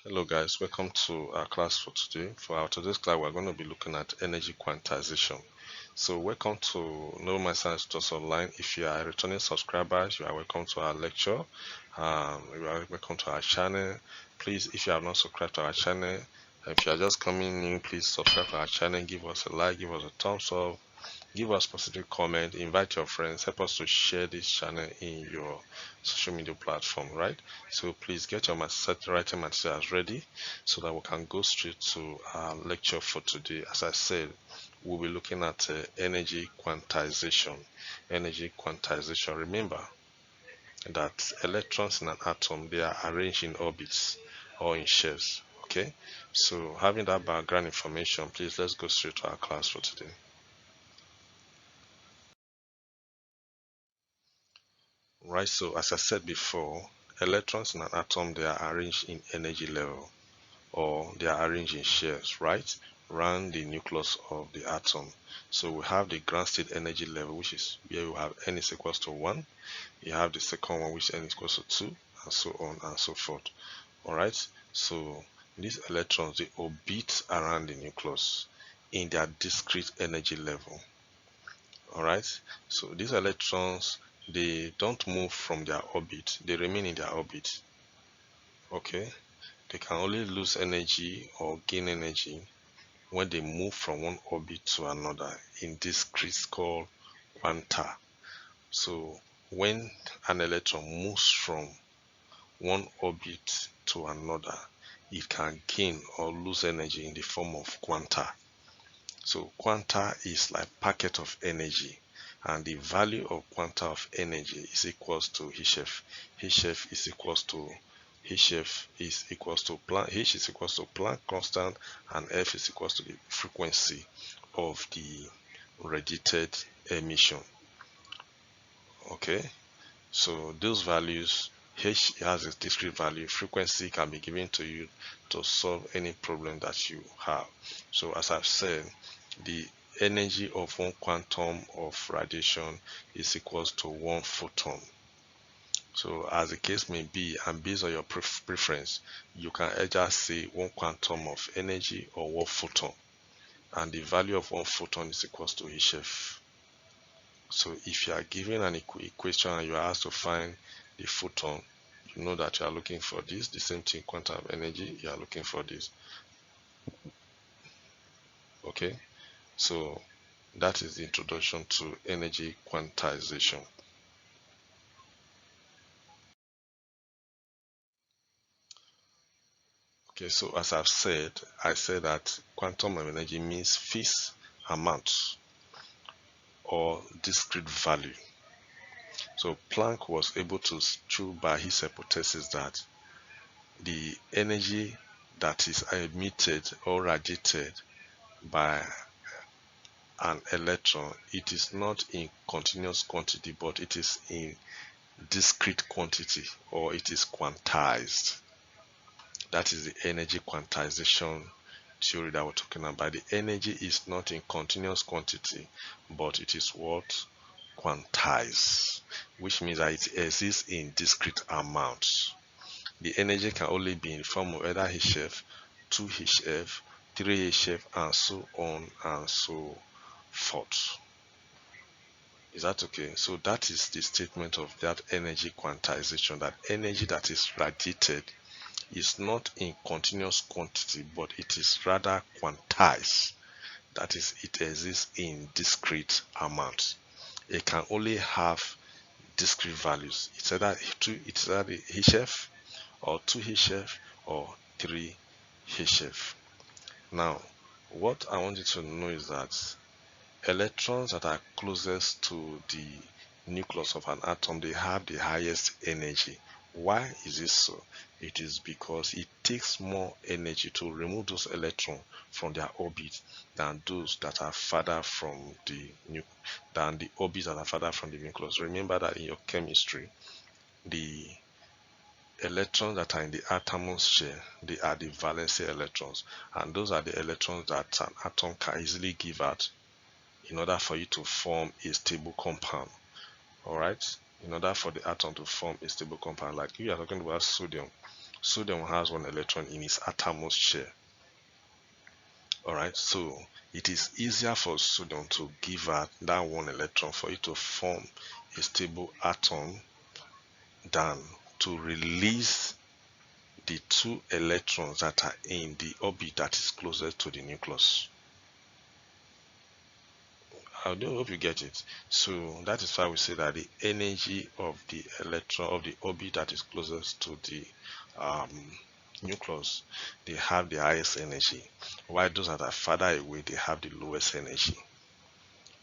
Hello guys, welcome to our class for today. For our today's class, we're going to be looking at energy quantization. So welcome to Know My Science Just Online. If you are a returning subscriber, you are welcome to our lecture. You are welcome to our channel. Please, if you have not subscribed to our channel, if you are just coming in, please subscribe to our channel, give us a like, give us a thumbs up, give us positive comment, invite your friends, help us to share this channel in your social media platform, right? So please get your writing materials ready so that we can go straight to our lecture for today. As I said, we'll be looking at energy quantization. Energy quantization. Remember that electrons in an atom, they are arranged in orbits or in shells. Okay, so having that background information, please let's go straight to our class for today. Right, so as I said before, electrons in an atom, they are arranged in energy level, or they are arranged in shares, right, around the nucleus of the atom. So we have the ground state energy level, which is where we have n is equals to 1. You have the second one, which n is equals to 2, and so on and so forth. All right, so these electrons, they orbit around the nucleus in their discrete energy level. All right, so these electrons, they don't move from their orbit, they remain in their orbit. Okay, they can only lose energy or gain energy when they move from one orbit to another in discrete called quanta. So when an electron moves from one orbit to another, it can gain or lose energy in the form of quanta. So quanta is like packet of energy, and the value of quanta of energy is equals to Hf. Hf is equals to Planck. H is equals to Planck constant, and F is equals to the frequency of the radiated emission. Okay, so those values, H has a discrete value, frequency can be given to you to solve any problem that you have. So as I've said, the energy of one quantum of radiation is equals to one photon. So as the case may be, and based on your preference, you can either say one quantum of energy or one photon, and the value of one photon is equals to Hf. So if you are given an equation and you are asked to find the photon, you know that you are looking for this. The same thing, quantum of energy, you are looking for this. Okay, so that is the introduction to energy quantization. Okay, so as I've said, I said that quantum of energy means fixed amount or discrete value. So Planck was able to show by his hypothesis that the energy that is emitted or radiated by an electron, it is not in continuous quantity, but it is in discrete quantity, or it is quantized. That is the energy quantization theory that we're talking about. The energy is not in continuous quantity, but it is what? Quantized, which means that it exists in discrete amounts. The energy can only be in the form of either Hf, 2Hf, 3Hf, and so on and so forth. Is that okay? So that is the statement of that energy quantization, that energy that is radiated is not in continuous quantity, but it is rather quantized. That is, it exists in discrete amounts. It can only have discrete values. It's either Hf or 2Hf or 3Hf. Now, what I want you to know is that electrons that are closest to the nucleus of an atom, they have the highest energy. Why is this so? It is because it takes more energy to remove those electrons from their orbit than those that are farther from the orbits that are farther from the nucleus. Remember that in your chemistry, the electrons that are in the atom's shell, they are the valency electrons, and those are the electrons that an atom can easily give out in order for you to form a stable compound. All right, in order for the atom to form a stable compound, like you are talking about sodium. Sodium has one electron in its outermost shell. Alright, so it is easier for sodium to give out that one electron for it to form a stable atom than to release the two electrons that are in the orbit that is closest to the nucleus. I do hope you get it. So that is why we say that the energy of the electron of the orbit that is closest to the nucleus, they have the highest energy, while those that are farther away, they have the lowest energy.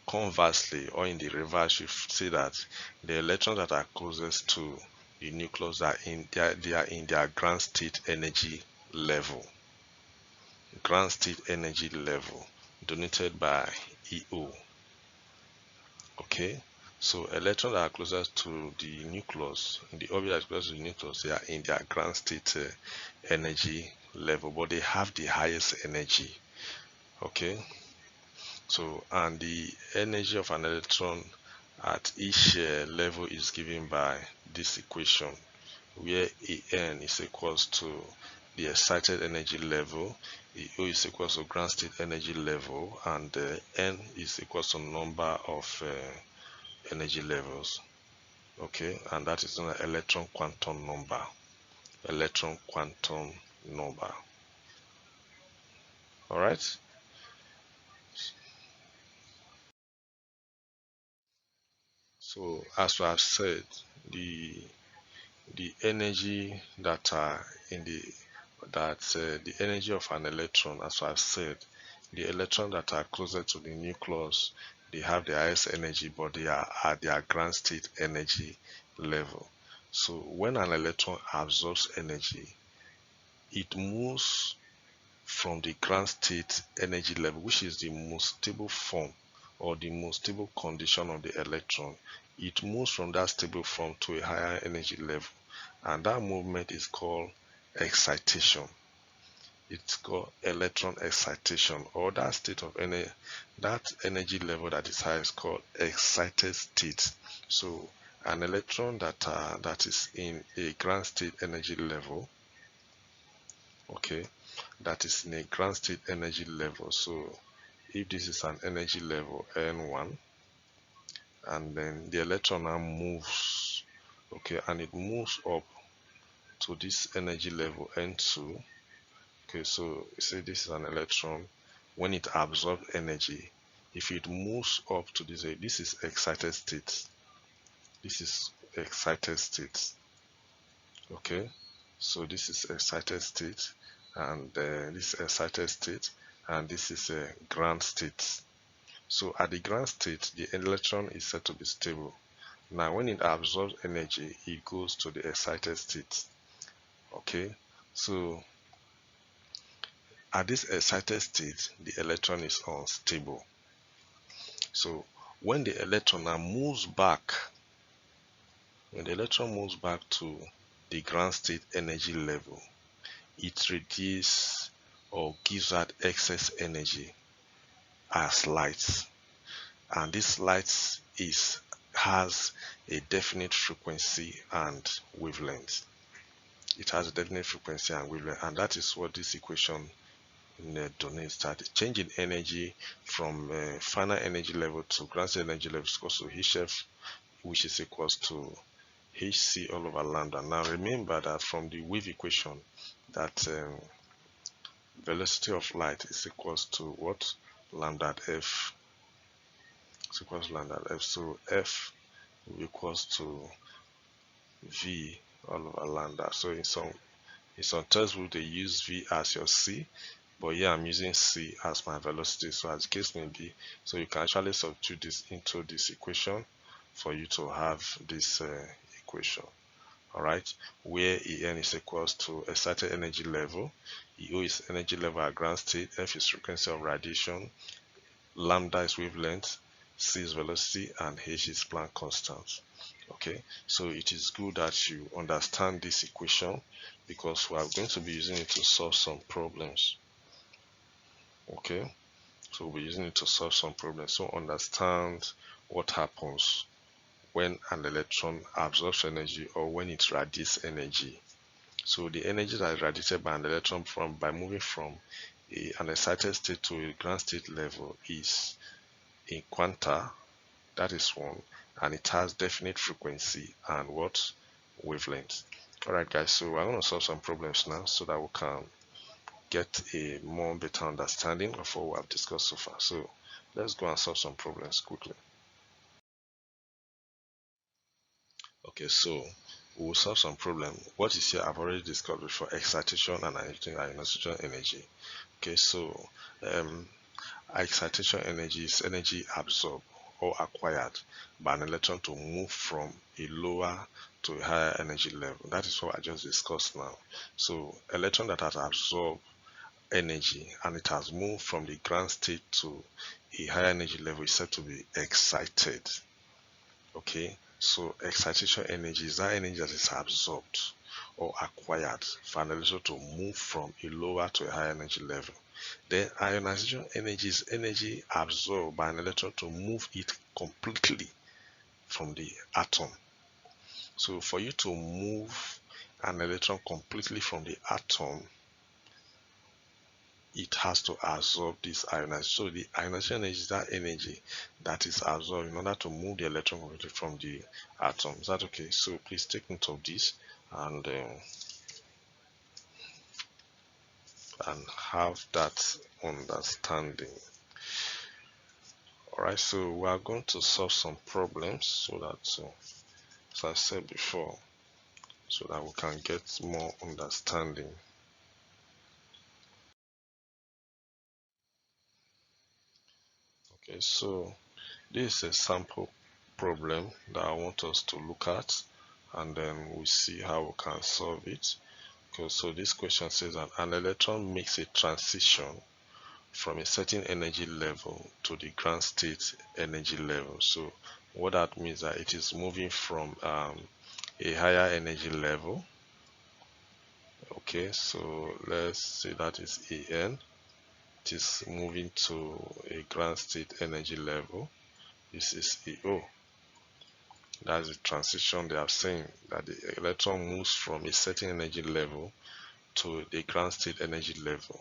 Conversely, or in the reverse, you see that the electrons that are closest to the nucleus are they are in their ground state energy level. Ground state energy level denoted by EO. Okay, so electrons that are closest to the nucleus, in the orbit that is closest to the nucleus, they are in their ground state energy level, but they have the highest energy. Okay, so and the energy of an electron at each level is given by this equation, where En is equals to the excited energy level, EO is equals to ground state energy level, and N is equals to number of energy levels. Okay, and that is an electron quantum number. Electron quantum number. All right. So as we have said, the energy that are in the energy of an electron, as I've said, the electrons that are closer to the nucleus, they have the highest energy, but they are at their ground state energy level. So when an electron absorbs energy, it moves from the ground state energy level, which is the most stable form or the most stable condition of the electron. It moves from that stable form to a higher energy level, and that movement is called excitation. It's called electron excitation, or that state of energy, that energy level that is high is called excited state. So an electron that is in a ground state energy level, okay, that is in a ground state energy level. So if this is an energy level N1, and then the electron now moves, okay, and it moves up to this energy level N2. Okay, so say this is an electron. When it absorbs energy, if it moves up to this is excited state. This is excited state. Okay, so this is excited state, and this is excited state, and this is a ground state. So at the ground state, the electron is said to be stable. Now when it absorbs energy, it goes to the excited state. Okay, so at this excited state, the electron is unstable. So when the electron now moves back, when the electron moves back to the ground state energy level, it reduces or gives out excess energy as light, and this light has a definite frequency and wavelength. It has a definite frequency and wavelength, and that is what this equation denotes, that the change in energy from final energy level to ground state energy level is equals to Hf, which is equals to Hc all over lambda. Now remember that from the wave equation, that velocity of light is equals to what? Lambda at f. Is equals to lambda at f. So f equals to v all over lambda. So in some textbook they use v as your c, but here I'm using c as my velocity. So as the case may be, so you can actually substitute this into this equation for you to have this equation. Alright, where En is equals to excited energy level, EO is energy level at ground state, F is frequency of radiation, lambda is wavelength, C is velocity, and H is Planck constant. Okay, so it is good that you understand this equation, because we are going to be using it to solve some problems. Okay, so we'll be using it to solve some problems. So understand what happens when an electron absorbs energy or when it radiates energy. So the energy that is radiated by an electron by moving from an excited state to a ground state level is in quanta. That is one, and it has definite frequency and what wavelength. Alright guys, so we're going to solve some problems now so that we can get a more better understanding of what we have discussed so far. So let's go and solve some problems quickly. Okay, so we'll solve some problem. What is here I've already discussed before: excitation and ionization energy. Okay, so excitation energy is energy absorbed or acquired by an electron to move from a lower to a higher energy level. That is what I just discussed now. So electron that has absorbed energy and it has moved from the ground state to a higher energy level is said to be excited. Okay, so excitation energy is that energy that is absorbed or acquired for an electron to move from a lower to a higher energy level. Then ionization energy is energy absorbed by an electron to move it completely from the atom. So for you to move an electron completely from the atom, it has to absorb this ionization. So the ionization energy is that energy that is absorbed in order to move the electron completely from the atom. Is that okay? So please take note of this and have that understanding. Alright, so we are going to solve some problems so that, as I said before, so that we can get more understanding. Okay, so this is a sample problem that I want us to look at, and then we see how we can solve it. Okay, so this question says that an electron makes a transition from a certain energy level to the ground state energy level. So what that means that it is moving from a higher energy level. Okay, so let's say that is AN. It is moving to a ground state energy level. This is EO. That's the transition they are saying, that the electron moves from a certain energy level to the ground state energy level.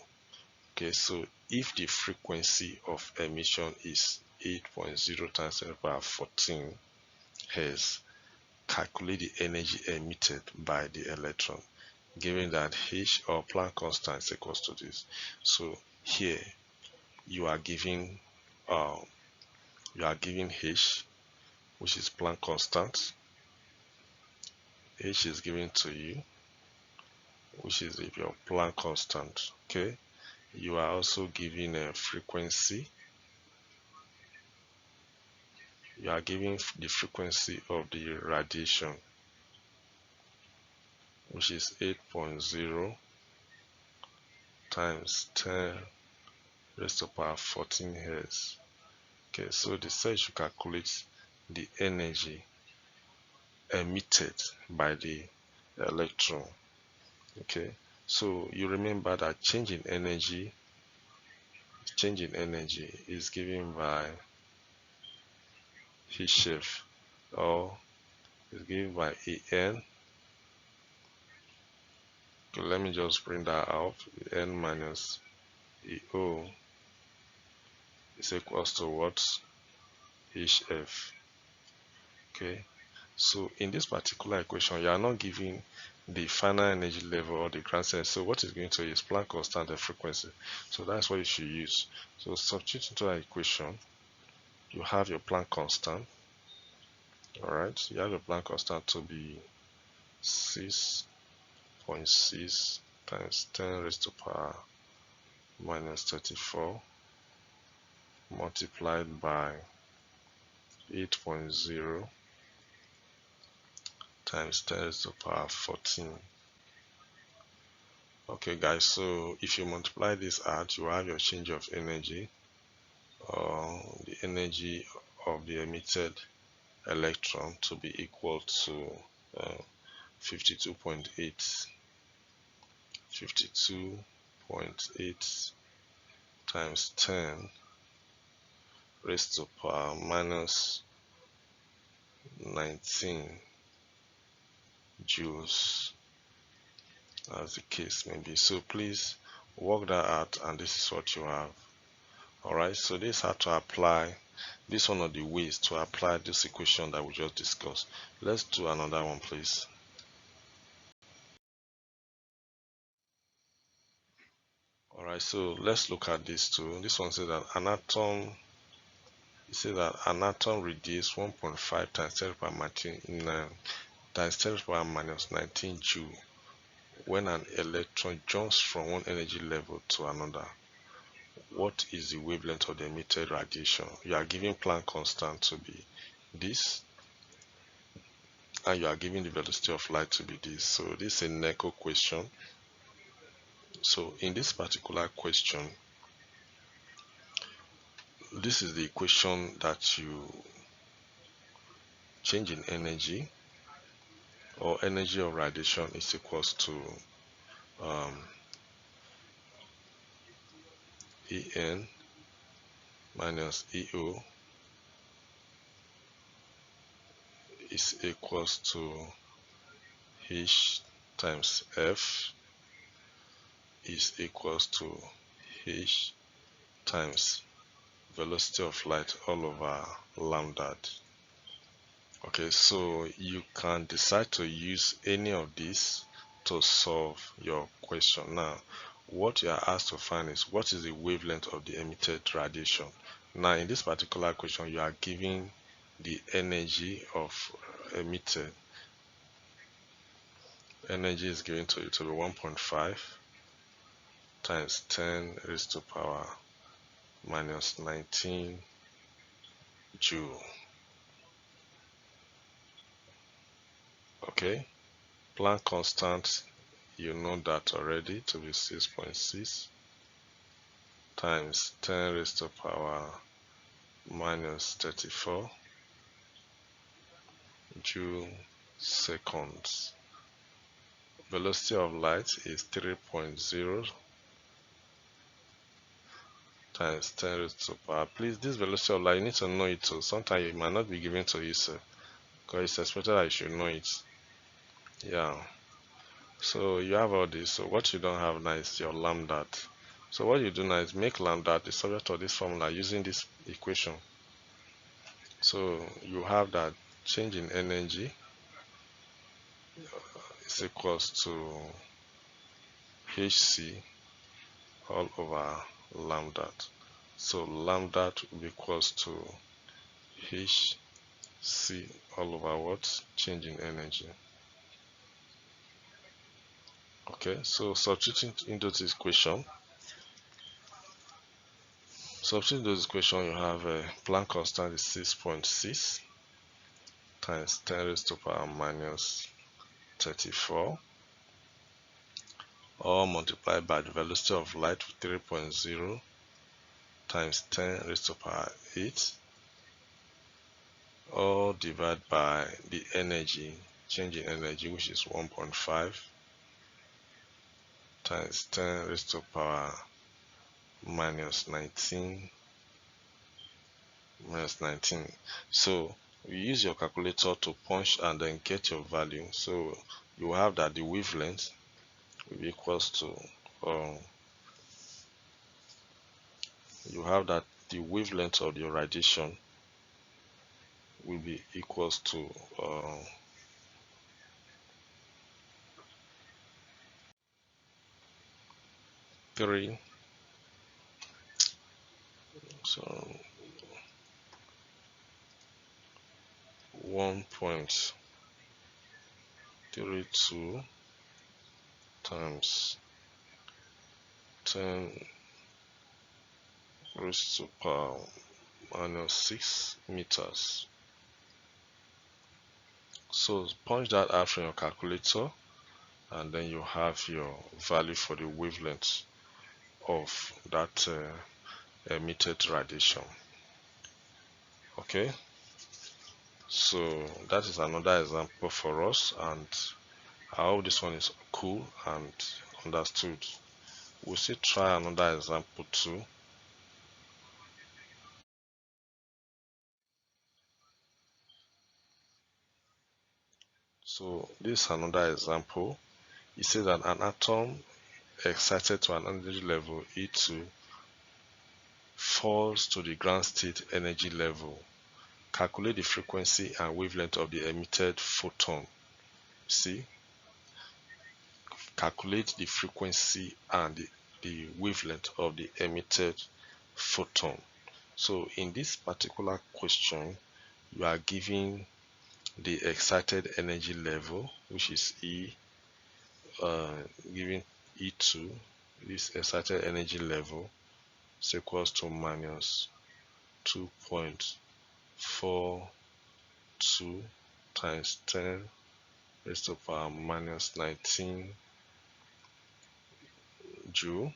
Okay, so if the frequency of emission is 8.0 times 10 to the power 14 Hz, calculate the energy emitted by the electron, given that H or Planck constant is equals to this. So here you are giving H, which is Planck constant. H is given to you, which is your Planck constant. Okay, you are also given a frequency. You are giving the frequency of the radiation, which is 8.0 times 10 raised to the power 14 Hz. Okay, so they say you should calculate the energy emitted by the electron. Okay, so you remember that change in energy is given by Hf, or is given by AN. Okay, let me just bring that out. N minus EO is equals to what? Hf. Okay, so in this particular equation, you are not giving the final energy level or the ground state. So what is going to is Planck constant and frequency. So that's what you should use. So substitute into that equation. You have your Planck constant. Alright, you have your Planck constant to be 6.6 times 10 raised to the power minus 34 multiplied by 8.0 times 10 raised to the power 14. Okay guys, so if you multiply this out, you have your change of energy, the energy of the emitted electron to be equal to 52.8 times 10 raised to the power minus 19 joules as the case may be. So please work that out, and this is what you have. Alright, so this is how to apply, this is one of the ways to apply this equation that we just discussed. Let's do another one, please. Alright, so let's look at this too. This one says that an atom, it says that an atom radiates 1.5 times 10 to the power times 10 to the power minus 19 joule when an electron jumps from one energy level to another. What is the wavelength of the emitted radiation? You are giving Planck constant to be this, and you are giving the velocity of light to be this. So this is a NECO question. So in this particular question, this is the equation that you change in energy, or energy of radiation is equals to En minus EO is equals to H times F is equals to H times velocity of light all over lambda. Okay, so you can decide to use any of these to solve your question. Now, what you are asked to find is what is the wavelength of the emitted radiation. Now, in this particular question, you are giving the energy of emitted. Energy is given to you to be 1.5 times 10 raised to power minus 19 joule. Okay, Planck constant, you know that already, to be 6.6 times 10 raised to power minus 34 joule seconds. Velocity of light is 3.0 times 10 raised to power. Please, this velocity of light, you need to know it too. Sometimes it might not be given to you, sir, because it's expected that you should know it. Yeah. So you have all this. So what you don't have now is your lambda. So what you do now is make lambda the subject of this formula using this equation. So you have that change in energy is equals to Hc all over lambda. So lambda will be equals to Hc all over what? Change in energy. Okay, so substituting into this equation, you have a Planck constant is 6.6 times 10 raised to power minus 34, all multiplied by the velocity of light, 3.0 times 10 raised to power 8, all divided by the energy, change in energy, which is 1.5 times 10 raised to power minus 19. So you use your calculator to punch and then get your value. So you have that the wavelength will be equals to you have that the wavelength of your radiation will be equals to 3, so 1.32 times 10 raised to power minus 6 meters. So punch that out from your calculator, and then you have your value for the wavelength of that emitted radiation. Okay, so that is another example for us, and I hope this one is cool and understood. We'll still try another example too. So this is another example. it says that an atom excited to an energy level E2 falls to the ground state energy level. Calculate the frequency and wavelength of the emitted photon. See? Calculate the frequency and the wavelength of the emitted photon. So in this particular question, you are given the excited energy level, which is given E2. This excited energy level is equals to minus 2.42 times 10 raised to the power minus 19 joule.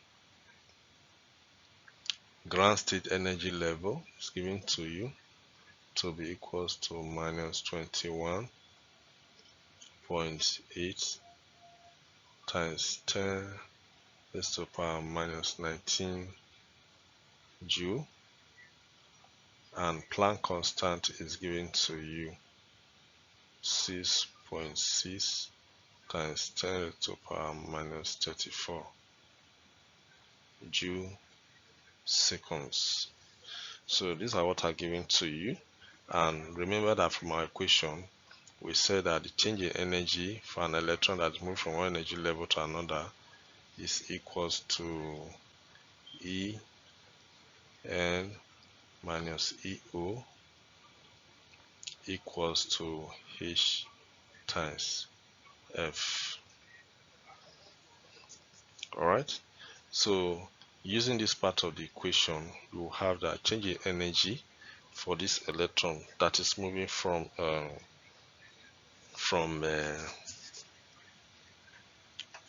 Ground state energy level is given to you to be equals to minus 21.8 times 10 raised to the power minus 19 joule, and Planck constant is given to you 6.6 times 10 raised to the power minus 34 joule seconds. So these are what are given to you, and remember that from our equation we said that the change in energy for an electron that moves from one energy level to another is equals to En minus EO equals to H times F. Alright, so using this part of the equation, you will have that change in energy for this electron that is moving from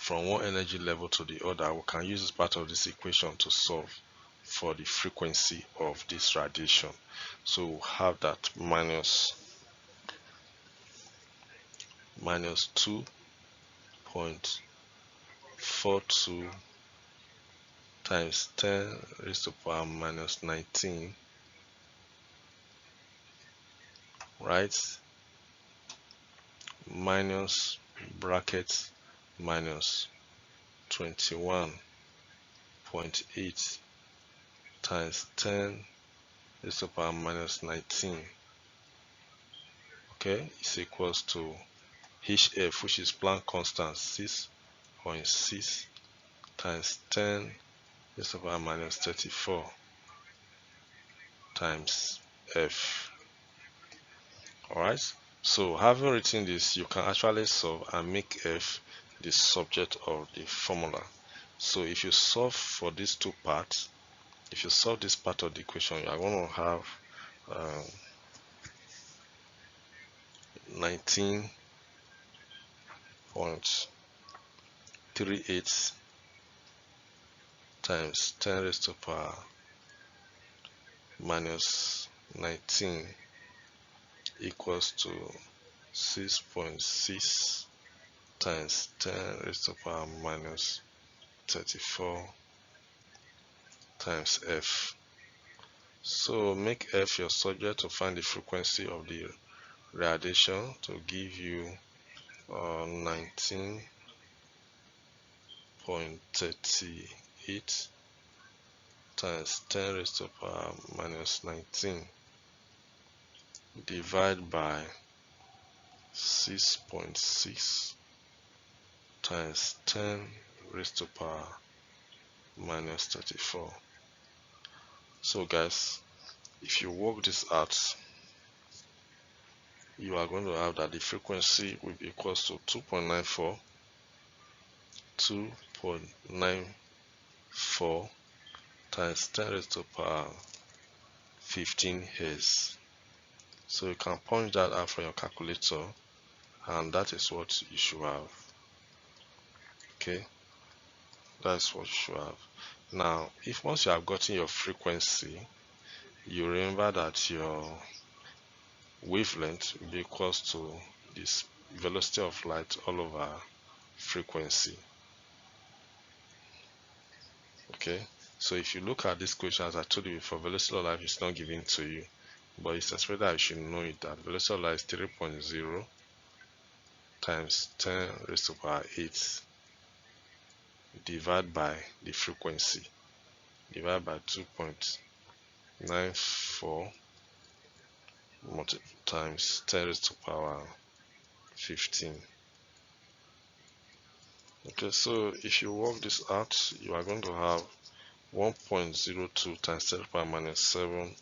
one energy level to the other. We can use this part of this equation to solve for the frequency of this radiation. So we'll have that minus 2.42 times 10 raised to the power minus 19, right, minus bracket minus 21.8 times 10 raised to the power minus 19, okay, is equals to HF, which is Planck constant, 6.6 times 10 raised to the power minus 34 times F. Alright, so having written this, you can actually solve and make F the subject of the formula. So if you solve for these two parts, if you solve this part of the equation, you are going to have 19.38 times 10 raised to the power minus 19 equals to 6.6 times 10 raised to the power minus 34 times F. So make F your subject to find the frequency of the radiation to give you 19.38 times 10 raised to the power minus 19 divided by 6.6 times 10 raised to the power minus 34. So guys, if you work this out, you are going to have that the frequency will be equals to 2.94 times 10 raised to the power 15 Hz. So you can punch that out from your calculator, and that is what you should have. Okay, that's what you should have. Now, if once you have gotten your frequency, you remember that your wavelength will be equals to this velocity of light all over frequency. Okay, so if you look at this question, as I told you before, velocity of light is not given to you, but it's expected that you should know it, that velocity of light is 3.0 times 10 raised to the power 8 divide by the frequency, divide by 2.94 times 10 raised to power 15. Okay, so if you work this out, you are going to have 1.02 times 10 to the power minus 7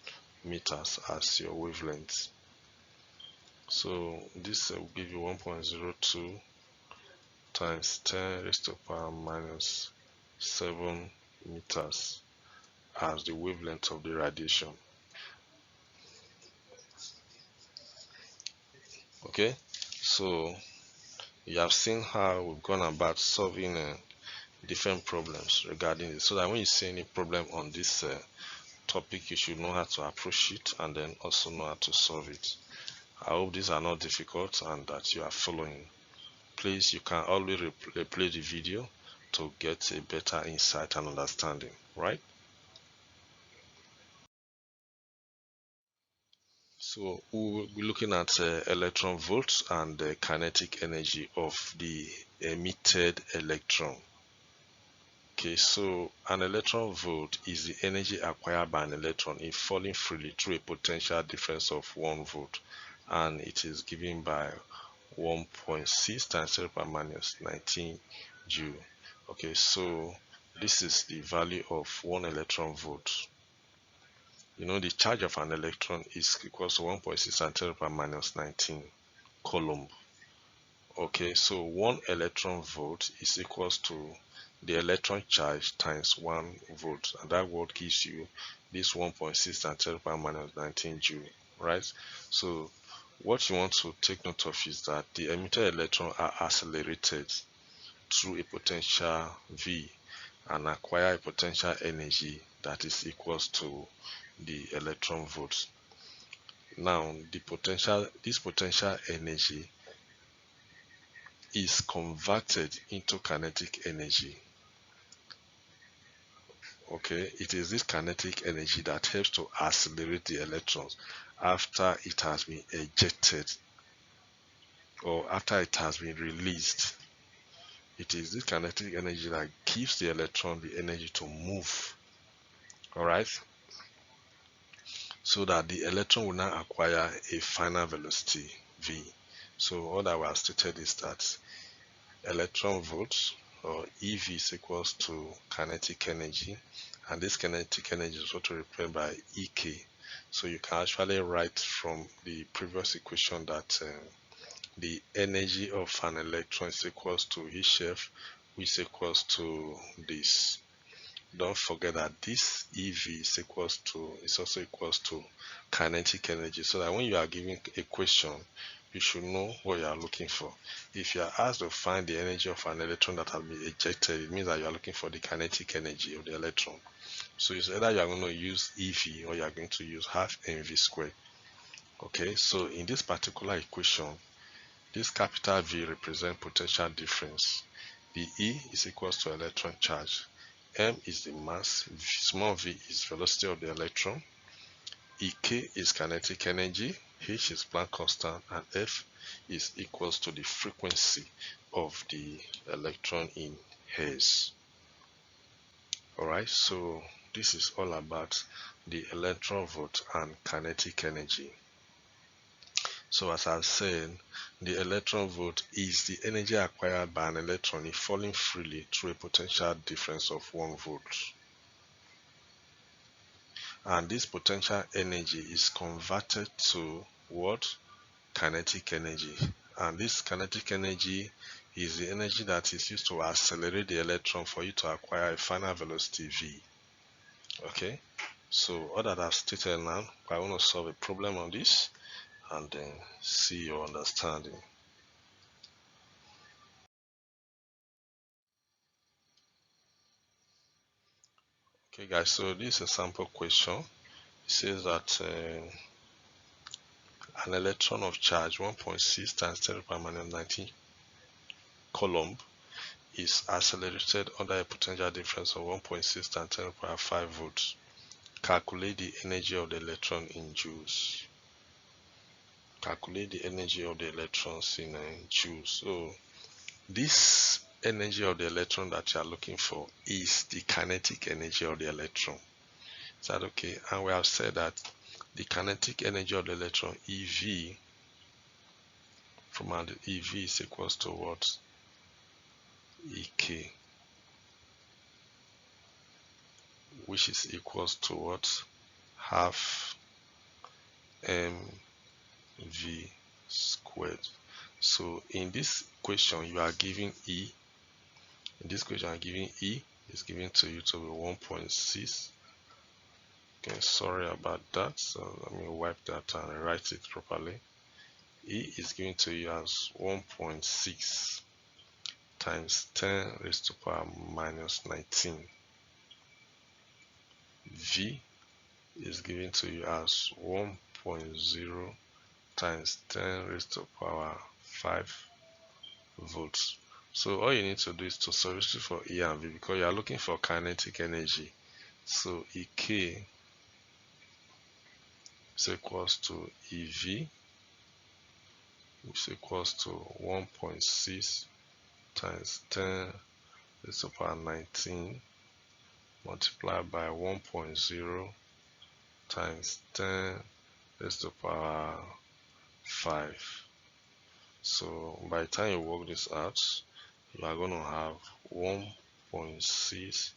meters as your wavelength. So this will give you 1.02 times 10 raised to the power minus 7 meters as the wavelength of the radiation. Okay, so you have seen how we've gone about solving different problems regarding this, so that when you see any problem on this topic, you should know how to approach it and then also know how to solve it. I hope these are not difficult and that you are following. Please, you can always replay the video to get a better insight and understanding, right? So we'll be looking at electron volts and the kinetic energy of the emitted electron. Okay, so an electron volt is the energy acquired by an electron if falling freely through a potential difference of 1 volt, and it is given by 1.6 times 10 to the power minus 19 joule. Okay, so this is the value of 1 electron volt. You know, the charge of an electron is equal to 1.6 times 10 to the power minus 19 coulomb. Okay, so 1 electron volt is equals to the electron charge times 1 volt, and that volt gives you this 1.6 times 10 to the power minus 19 joule, right? So what you want to take note of is that the emitted electrons are accelerated through a potential V and acquire a potential energy that is equals to the electron volts. Now this potential energy is converted into kinetic energy. Okay, it is this kinetic energy that helps to accelerate the electrons after it has been ejected or after it has been released. It is this kinetic energy that gives the electron the energy to move, all right, so that the electron will now acquire a final velocity v. So all that we have stated is that electron volts or EV is equals to kinetic energy, and this kinetic energy is also represented by EK. So you can actually write from the previous equation that the energy of an electron is equals to HF, which is equals to this. Don't forget that this EV is also equals to kinetic energy, so that when you are given a question, you should know what you are looking for. If you are asked to find the energy of an electron that has been ejected, it means that you are looking for the kinetic energy of the electron. So it's either you are going to use EV or you are going to use half mv squared. Okay, so in this particular equation, this capital V represents potential difference. The E is equals to electron charge. M is the mass, small v is velocity of the electron, Ek is kinetic energy, H is Planck constant, and F is equals to the frequency of the electron in Hertz. Alright, so this is all about the electron volt and kinetic energy. So as I said, the electron volt is the energy acquired by an electron if falling freely through a potential difference of 1 volt. And this potential energy is converted to what? Kinetic energy. And this kinetic energy is the energy that is used to accelerate the electron for you to acquire a final velocity v. Okay, so all that I've stated now, I want to solve a problem on this and then see your understanding. Okay guys, so this is a sample question. It says that an electron of charge 1.6 times 10 to the power minus 19 coulomb is accelerated under a potential difference of 1.6 times 10 to the power 5 volts. Calculate the energy of the electron in joules. Calculate the energy of the electrons in joules. So this energy of the electron that you are looking for is the kinetic energy of the electron. Is that okay? And we have said that the kinetic energy of the electron, EV, from our EV is equals to what? EK, which is equals to what? Half mv squared. So in this question you are giving E. In this question I'm giving E is given to you to be 1.6. Okay, sorry about that. So let me wipe that and write it properly. E is given to you as 1.6 times 10 raised to power minus 19. V is given to you as 1.0 times 10 raised to power 5 volts. So all you need to do is to substitute for E and V because you are looking for kinetic energy. So EK is equals to EV, which is equals to 1.6 times 10 raised to power 19 multiplied by 1.0 times 10 raised to power 5. So by the time you work this out, you are going to have 1.6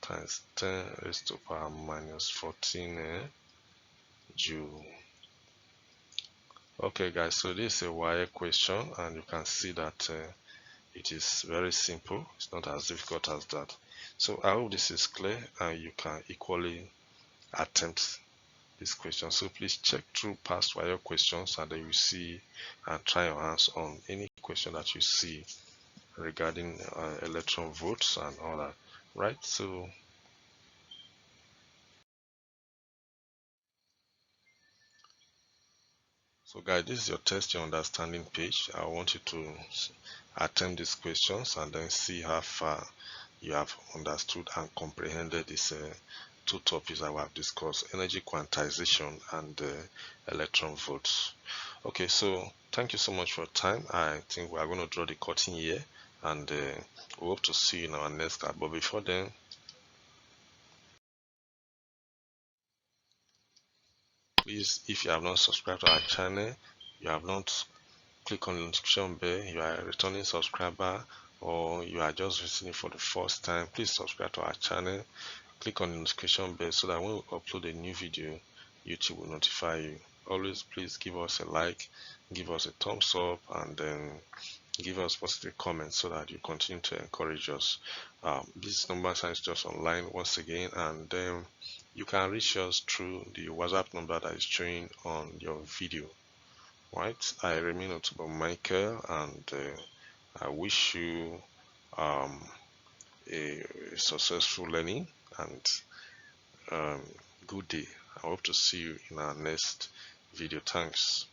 times 10 raised to power minus 14 joule. Okay guys, so this is a wire question and you can see that it is very simple. It's not as difficult as that. So I hope this is clear and you can equally attempt this question. So please check through past wire questions and then you see and try your hands on any question that you see regarding electron volts and all that, right? So guys, this is your test your understanding page. I want you to attempt these questions and then see how far you have understood and comprehended these two topics that we have discussed: energy quantization and electron volts. Okay, so thank you so much for your time. I think we are going to draw the curtain here and we hope to see you in our next class. But before then, please, if you have not subscribed to our channel, you have not click on the notification bell, you are a returning subscriber or you are just visiting for the first time, please subscribe to our channel, click on the notification bell so that when we upload a new video, YouTube will notify you. Always please give us a like, give us a thumbs up, and then give us positive comments so that you continue to encourage us. This number sign is just online once again, and then you can reach us through the WhatsApp number that is showing on your video. Right, I remain Otubo Michael, and I wish you a successful learning and good day. I hope to see you in our next video. Thanks.